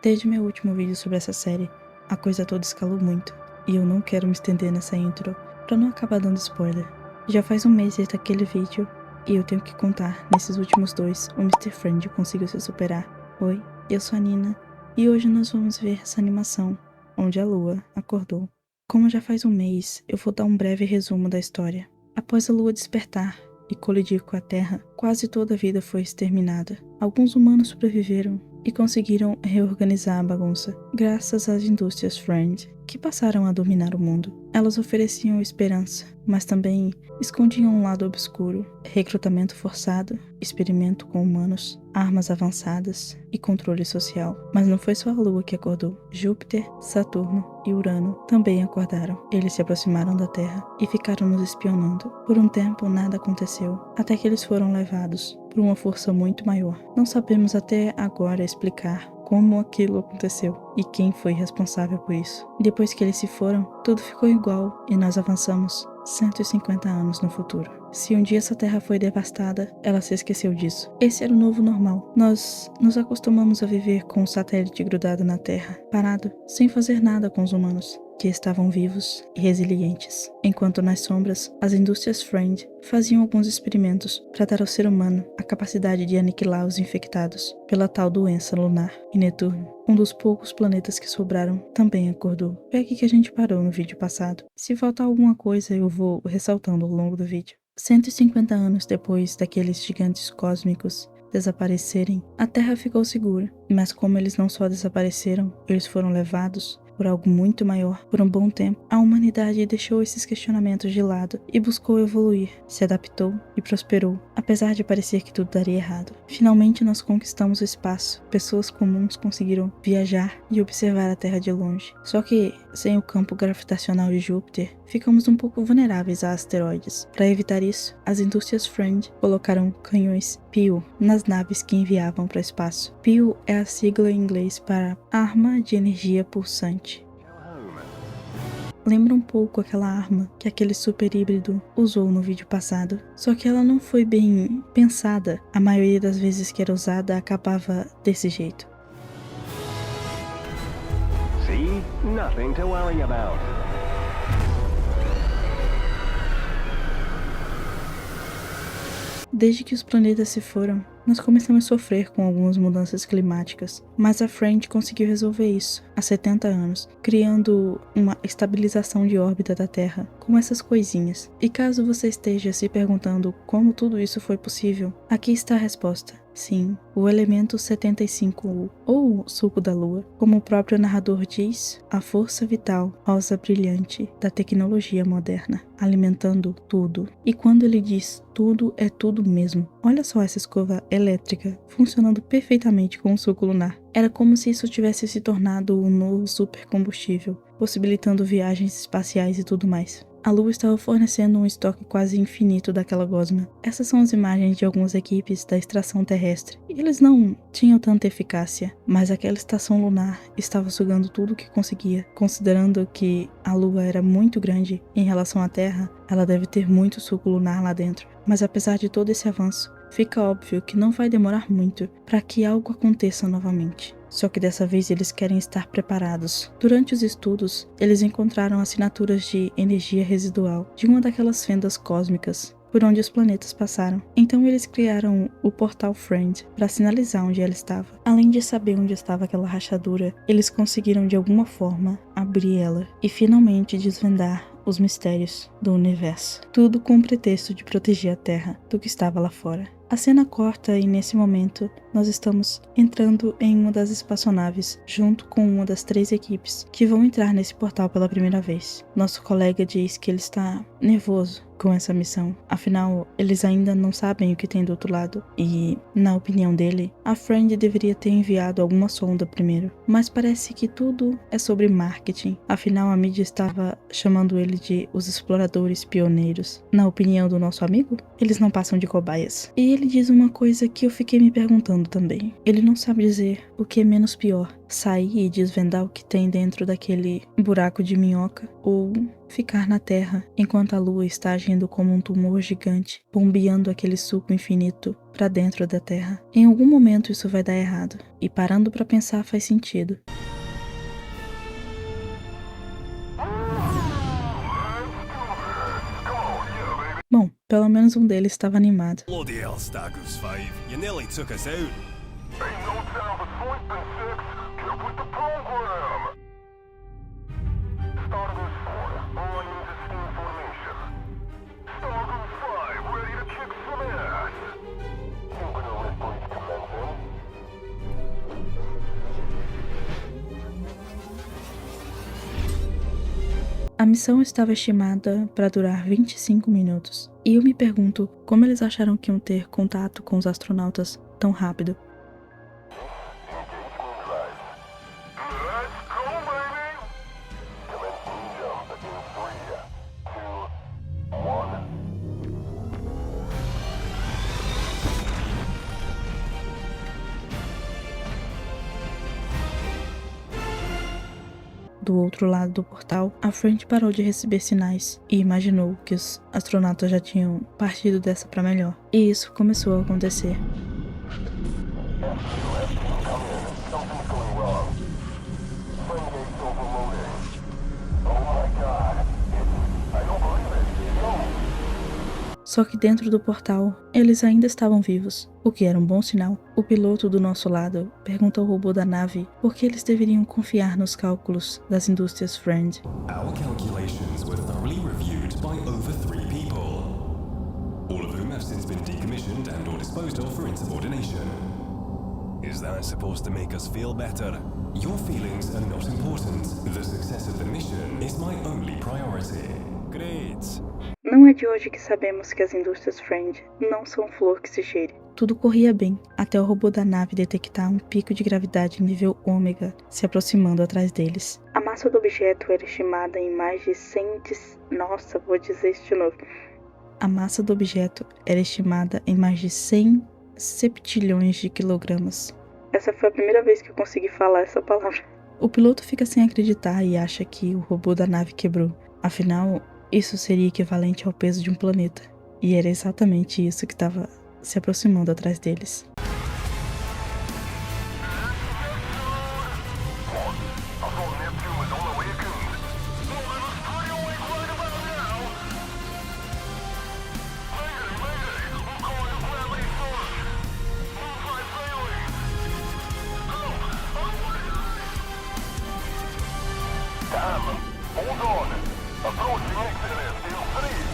Desde meu último vídeo sobre essa série, a coisa toda escalou muito, e eu não quero me estender nessa intro pra não acabar dando spoiler. Já faz um mês desde aquele vídeo, e eu tenho que contar, nesses últimos dois, o Mr. Friend conseguiu se superar. Oi, eu sou a Nina, e hoje nós vamos ver essa animação, onde a lua acordou. Como já faz um mês, eu vou dar um breve resumo da história. Após a lua despertar e colidir com a Terra, quase toda a vida foi exterminada. Alguns humanos sobreviveram e conseguiram reorganizar a bagunça, graças às indústrias Friend, que passaram a dominar o mundo. Elas ofereciam esperança, mas também escondiam um lado obscuro: recrutamento forçado, experimento com humanos, armas avançadas e controle social. Mas não foi só a Lua que acordou. Júpiter, Saturno e Urano também acordaram. Eles se aproximaram da Terra e ficaram nos espionando. Por um tempo nada aconteceu, até que eles foram levados por uma força muito maior. Não sabemos até agora explicar como aquilo aconteceu e quem foi responsável por isso. Depois que eles se foram, tudo ficou igual e nós avançamos 150 anos no futuro. Se um dia essa terra foi devastada, ela se esqueceu disso. Esse era o novo normal. Nós nos acostumamos a viver com um satélite grudado na Terra, parado, sem fazer nada com os humanos, que estavam vivos e resilientes. Enquanto nas sombras, as indústrias Friend faziam alguns experimentos para dar ao ser humano a capacidade de aniquilar os infectados pela tal doença lunar. E Netuno, um dos poucos planetas que sobraram, também acordou. Foi aqui que a gente parou no vídeo passado. Se faltar alguma coisa, eu vou ressaltando ao longo do vídeo. 150 anos depois daqueles gigantes cósmicos desaparecerem, a Terra ficou segura. Mas como eles não só desapareceram, eles foram levados por algo muito maior. Por um bom tempo, a humanidade deixou esses questionamentos de lado e buscou evoluir, se adaptou e prosperou, apesar de parecer que tudo daria errado. Finalmente nós conquistamos o espaço. Pessoas comuns conseguiram viajar e observar a Terra de longe. Só que, sem o campo gravitacional de Júpiter, ficamos um pouco vulneráveis a asteroides. Para evitar isso, as indústrias Friend colocaram canhões PIO nas naves que enviavam para o espaço. PIO é a sigla em inglês para Arma de Energia Pulsante. Lembra um pouco aquela arma que aquele super híbrido usou no vídeo passado, só que ela não foi bem pensada. A maioria das vezes que era usada acabava desse jeito. See? Nothing to worry about. Desde que os planetas se foram, nós começamos a sofrer com algumas mudanças climáticas, mas a Friend conseguiu resolver isso há 70 anos, criando uma estabilização de órbita da Terra com essas coisinhas. E caso você esteja se perguntando como tudo isso foi possível, aqui está a resposta. Sim, o elemento 75U, ou suco da Lua, como o próprio narrador diz, a força vital, rosa brilhante da tecnologia moderna, alimentando tudo. E quando ele diz tudo, é tudo mesmo. Olha só essa escova elétrica funcionando perfeitamente com o suco lunar. Era como se isso tivesse se tornado um novo supercombustível, possibilitando viagens espaciais e tudo mais. A Lua estava fornecendo um estoque quase infinito daquela gosma. Essas são as imagens de algumas equipes da extração terrestre. Eles não tinham tanta eficácia, mas aquela estação lunar estava sugando tudo o que conseguia. Considerando que a Lua era muito grande em relação à Terra, ela deve ter muito suco lunar lá dentro. Mas apesar de todo esse avanço, fica óbvio que não vai demorar muito para que algo aconteça novamente. Só que dessa vez eles querem estar preparados. Durante os estudos, eles encontraram assinaturas de energia residual de uma daquelas fendas cósmicas por onde os planetas passaram. Então eles criaram o portal Friend para sinalizar onde ela estava. Além de saber onde estava aquela rachadura, eles conseguiram de alguma forma abrir ela e finalmente desvendar os mistérios do universo. Tudo com o pretexto de proteger a Terra do que estava lá fora. A cena corta e nesse momento nós estamos entrando em uma das espaçonaves junto com uma das 3 equipes que vão entrar nesse portal pela primeira vez. Nosso colega diz que ele está nervoso com essa missão, afinal eles ainda não sabem o que tem do outro lado e, na opinião dele, a Friend deveria ter enviado alguma sonda primeiro, mas parece que tudo é sobre marketing, afinal a mídia estava chamando ele de os exploradores pioneiros. Na opinião do nosso amigo, eles não passam de cobaias. E ele diz uma coisa que eu fiquei me perguntando também. Ele não sabe dizer o que é menos pior, sair e desvendar o que tem dentro daquele buraco de minhoca, ou ficar na terra enquanto a lua está agindo como um tumor gigante, bombeando aquele suco infinito para dentro da terra. Em algum momento isso vai dar errado, e parando para pensar faz sentido. Bom, pelo menos um deles estava animado. Bloody hell, Stagos 5. You nearly took us out. Ain't no time for sleeping, Six. Keep with the program. Stargate 4, all units in formation. Stargate 5, ready to kick some ass. Synchronous breach commencing. A missão estava estimada para durar 25 minutos, e eu me pergunto como eles acharam que iam ter contato com os astronautas tão rápido. Engagement drive. Let's go, baby! Commencing jump in 3, 2, 1. Do outro lado do portal, a Friend parou de receber sinais e imaginou que os astronautas já tinham partido dessa para melhor. E isso começou a acontecer. Something's going wrong. Friend gate's overloading. Oh my god. I don't believe it. No! Só que dentro do portal, eles ainda estavam vivos, o que era um bom sinal. O piloto do nosso lado pergunta ao robô da nave por que eles deveriam confiar nos cálculos das indústrias Friend. Our calculations were thoroughly reviewed by over 3 people, all of whom have since been decommissioned and or disposed of for insubordination. Is that supposed to make us feel better? Your feelings are not important. The success of the mission is my only priority. Great. Não é de hoje que sabemos que as indústrias Friend não são flor que se cheire. Tudo corria bem, até o robô da nave detectar um pico de gravidade nível ômega se aproximando atrás deles. A massa do objeto era estimada em mais de 100... Nossa, vou dizer isso de novo. A massa do objeto era estimada em mais de 100 septilhões de quilogramas. Essa foi a primeira vez que eu consegui falar essa palavra. O piloto fica sem acreditar e acha que o robô da nave quebrou. Afinal, isso seria equivalente ao peso de um planeta. E era exatamente isso que estava se aproximando atrás deles. I thought Neptune was on the awakened. Well, it was pretty awake right about now. Mayday, we'll call you gravity first. Move like sailing. Hello, Damn, hold on. Approaching exit in 3, 2.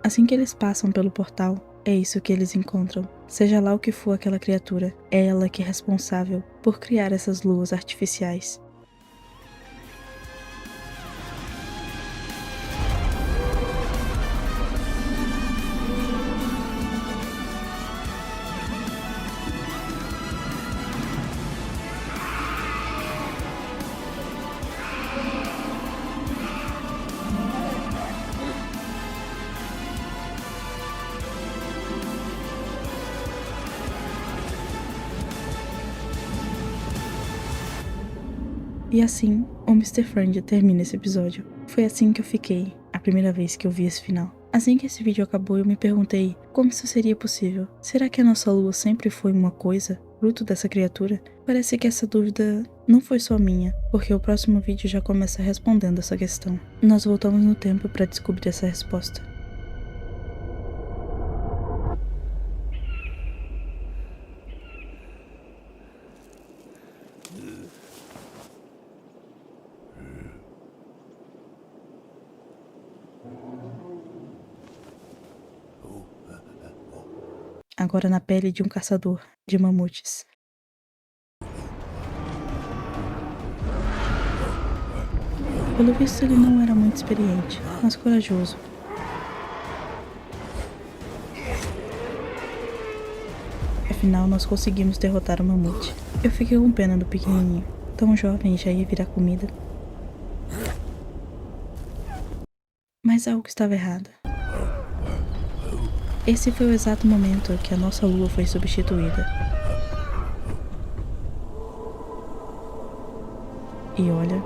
Assim que eles passam pelo portal, é isso que eles encontram. Seja lá o que for aquela criatura, é ela que é responsável por criar essas luas artificiais. E assim, o Mr. Friend termina esse episódio. Foi assim que eu fiquei, a primeira vez que eu vi esse final. Assim que esse vídeo acabou, eu me perguntei como isso seria possível. Será que a nossa lua sempre foi uma coisa, fruto dessa criatura? Parece que essa dúvida não foi só minha, porque o próximo vídeo já começa respondendo essa questão. Nós voltamos no tempo para descobrir essa resposta. Agora na pele de um caçador de mamutes. Pelo visto ele não era muito experiente, mas corajoso. Afinal nós conseguimos derrotar o mamute. Eu fiquei com pena do pequenininho, tão jovem e já ia virar comida. Mas algo estava errado. Esse foi o exato momento que a nossa lua foi substituída. E olha,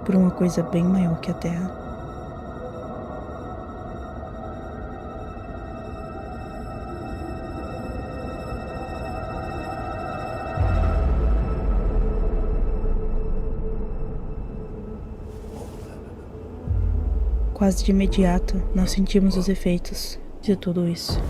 por uma coisa bem maior que a Terra. Quase de imediato, nós sentimos os efeitos de tudo isso.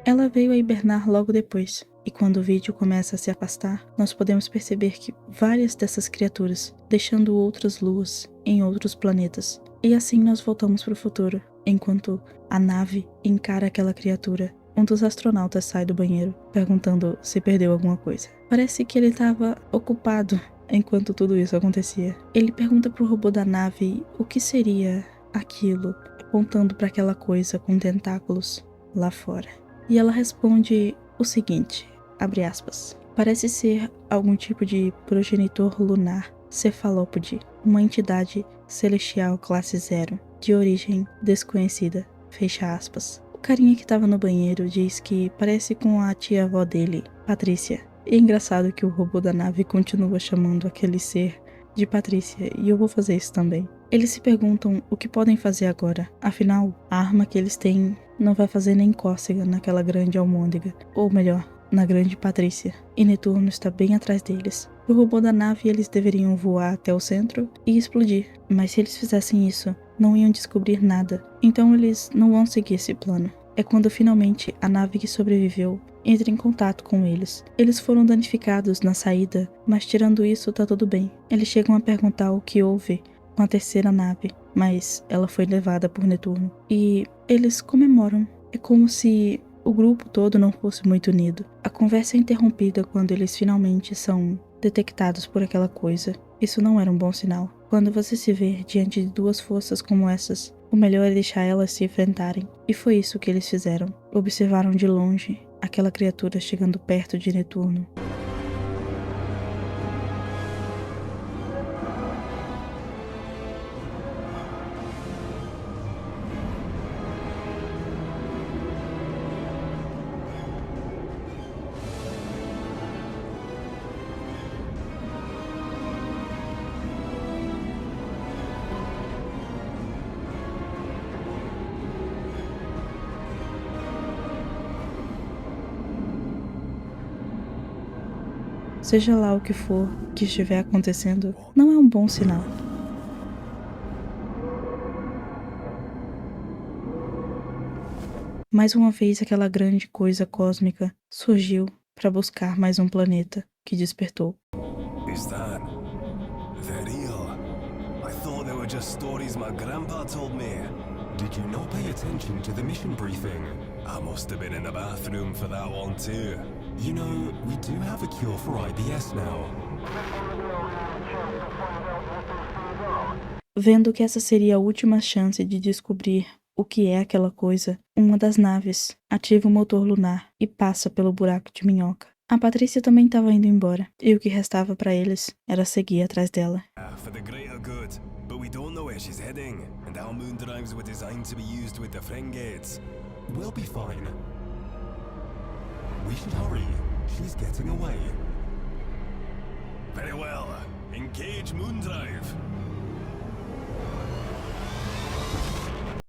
Ela veio a hibernar logo depois, e quando o vídeo começa a se afastar, nós podemos perceber que várias dessas criaturas, deixando outras luas em outros planetas. E assim nós voltamos para o futuro, enquanto a nave encara aquela criatura. Um dos astronautas sai do banheiro, perguntando se perdeu alguma coisa. Parece que ele estava ocupado enquanto tudo isso acontecia. Ele pergunta pro robô da nave o que seria aquilo, apontando para aquela coisa com tentáculos lá fora. E ela responde o seguinte, abre aspas, parece ser algum tipo de progenitor lunar cefalópode, uma entidade celestial classe 0, de origem desconhecida, fecha aspas. O carinha que estava no banheiro diz que parece com a tia-avó dele, Patrícia. E é engraçado que o robô da nave continua chamando aquele ser de Patrícia, e eu vou fazer isso também. Eles se perguntam o que podem fazer agora, afinal, a arma que eles têm não vai fazer nem cócega naquela grande almôndega, ou melhor, na grande Patrícia, e Netuno está bem atrás deles. Pro robô da nave eles deveriam voar até o centro e explodir, mas se eles fizessem isso, não iam descobrir nada, então eles não vão seguir esse plano. É quando finalmente a nave que sobreviveu entra em contato com eles. Eles foram danificados na saída, mas tirando isso tá tudo bem. Eles chegam a perguntar o que houve com a terceira nave, mas ela foi levada por Netuno. E eles comemoram. É como se o grupo todo não fosse muito unido. A conversa é interrompida quando eles finalmente são detectados por aquela coisa. Isso não era um bom sinal. Quando você se vê diante de duas forças como essas, o melhor é deixar elas se enfrentarem. E foi isso que eles fizeram. Observaram de longe aquela criatura chegando perto de Netuno. Seja lá o que for que estiver acontecendo, não é um bom sinal. Mais uma vez aquela grande coisa cósmica surgiu para buscar mais um planeta que despertou. Is that... they're real? I thought they were just stories my grandpa told me. Did you not pay attention to the mission briefing? I must have been in the bathroom for that one too. You know, we do have a cure for IBS now. Vendo que essa seria a última chance de descobrir o que é aquela coisa, uma das naves ativa o motor lunar e passa pelo buraco de minhoca. A Patrícia também estava indo embora, e o que restava para eles era seguir atrás dela. For the greater good, but we don't know where she's heading, and our moon drives were designed to be used with the Frengates. We'll be fine. We should hurry. She's getting away. Very well. Engage moon drive.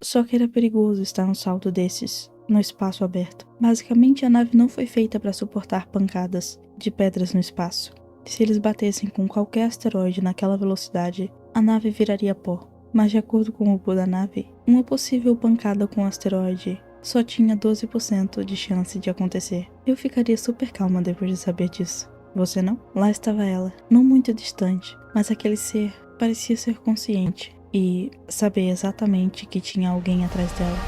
Só que era perigoso estar num salto desses, no espaço aberto. Basicamente, a nave não foi feita para suportar pancadas de pedras no espaço. Se eles batessem com qualquer asteroide naquela velocidade, a nave viraria pó. Mas de acordo com o robô da nave, uma possível pancada com o asteroide só tinha 12% de chance de acontecer. Eu ficaria super calma depois de saber disso. Você não? Lá estava ela, não muito distante, mas aquele ser parecia ser consciente e saber exatamente que tinha alguém atrás dela.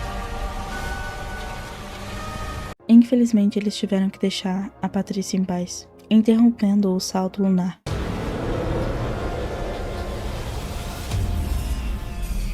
Infelizmente, eles tiveram que deixar a Patrícia em paz, interrompendo o salto lunar.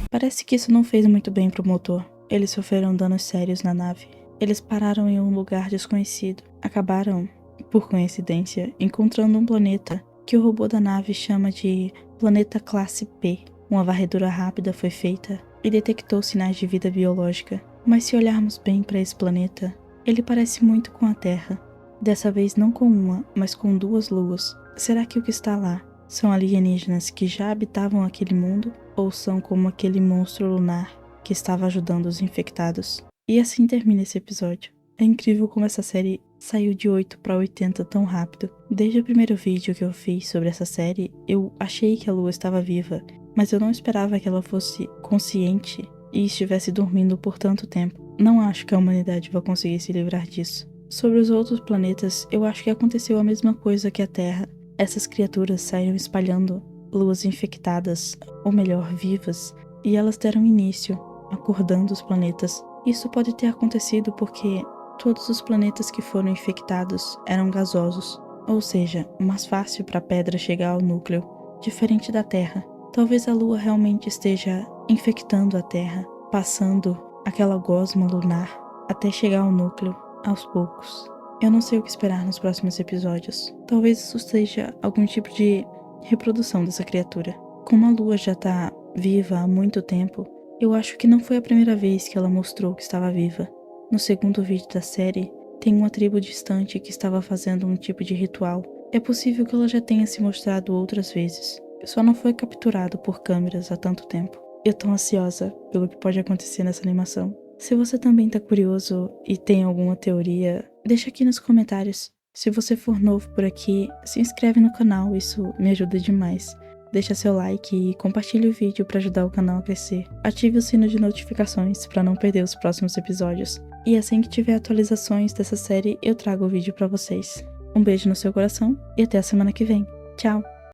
Parece que isso não fez muito bem pro motor. Eles sofreram danos sérios na nave. Eles pararam em um lugar desconhecido. Acabaram, por coincidência, encontrando um planeta que o robô da nave chama de Planeta Classe P. Uma varredura rápida foi feita e detectou sinais de vida biológica. Mas se olharmos bem para esse planeta, ele parece muito com a Terra. Dessa vez não com uma, mas com 2 luas. Será que o que está lá são alienígenas que já habitavam aquele mundo? Ou são como aquele monstro lunar que estava ajudando os infectados? E assim termina esse episódio. É incrível como essa série saiu de 8 para 80 tão rápido. Desde o primeiro vídeo que eu fiz sobre essa série, eu achei que a Lua estava viva, mas eu não esperava que ela fosse consciente e estivesse dormindo por tanto tempo. Não acho que a humanidade vai conseguir se livrar disso. Sobre os outros planetas, eu acho que aconteceu a mesma coisa que a Terra. Essas criaturas saíram espalhando luas infectadas, ou melhor, vivas, e elas deram início, acordando os planetas. Isso pode ter acontecido porque todos os planetas que foram infectados eram gasosos, ou seja, mais fácil para a pedra chegar ao núcleo, diferente da Terra. Talvez a Lua realmente esteja infectando a Terra, passando aquela gosma lunar até chegar ao núcleo, aos poucos. Eu não sei o que esperar nos próximos episódios. Talvez isso seja algum tipo de reprodução dessa criatura. Como a Lua já tá viva há muito tempo, eu acho que não foi a primeira vez que ela mostrou que estava viva. No segundo vídeo da série, tem uma tribo distante que estava fazendo um tipo de ritual. É possível que ela já tenha se mostrado outras vezes. Só não foi capturado por câmeras há tanto tempo. Eu tô ansiosa pelo que pode acontecer nessa animação. Se você também tá curioso e tem alguma teoria, deixa aqui nos comentários. Se você for novo por aqui, se inscreve no canal, isso me ajuda demais. Deixa seu like e compartilhe o vídeo para ajudar o canal a crescer. Ative o sino de notificações para não perder os próximos episódios. E assim que tiver atualizações dessa série, eu trago o vídeo para vocês. Um beijo no seu coração e até a semana que vem. Tchau!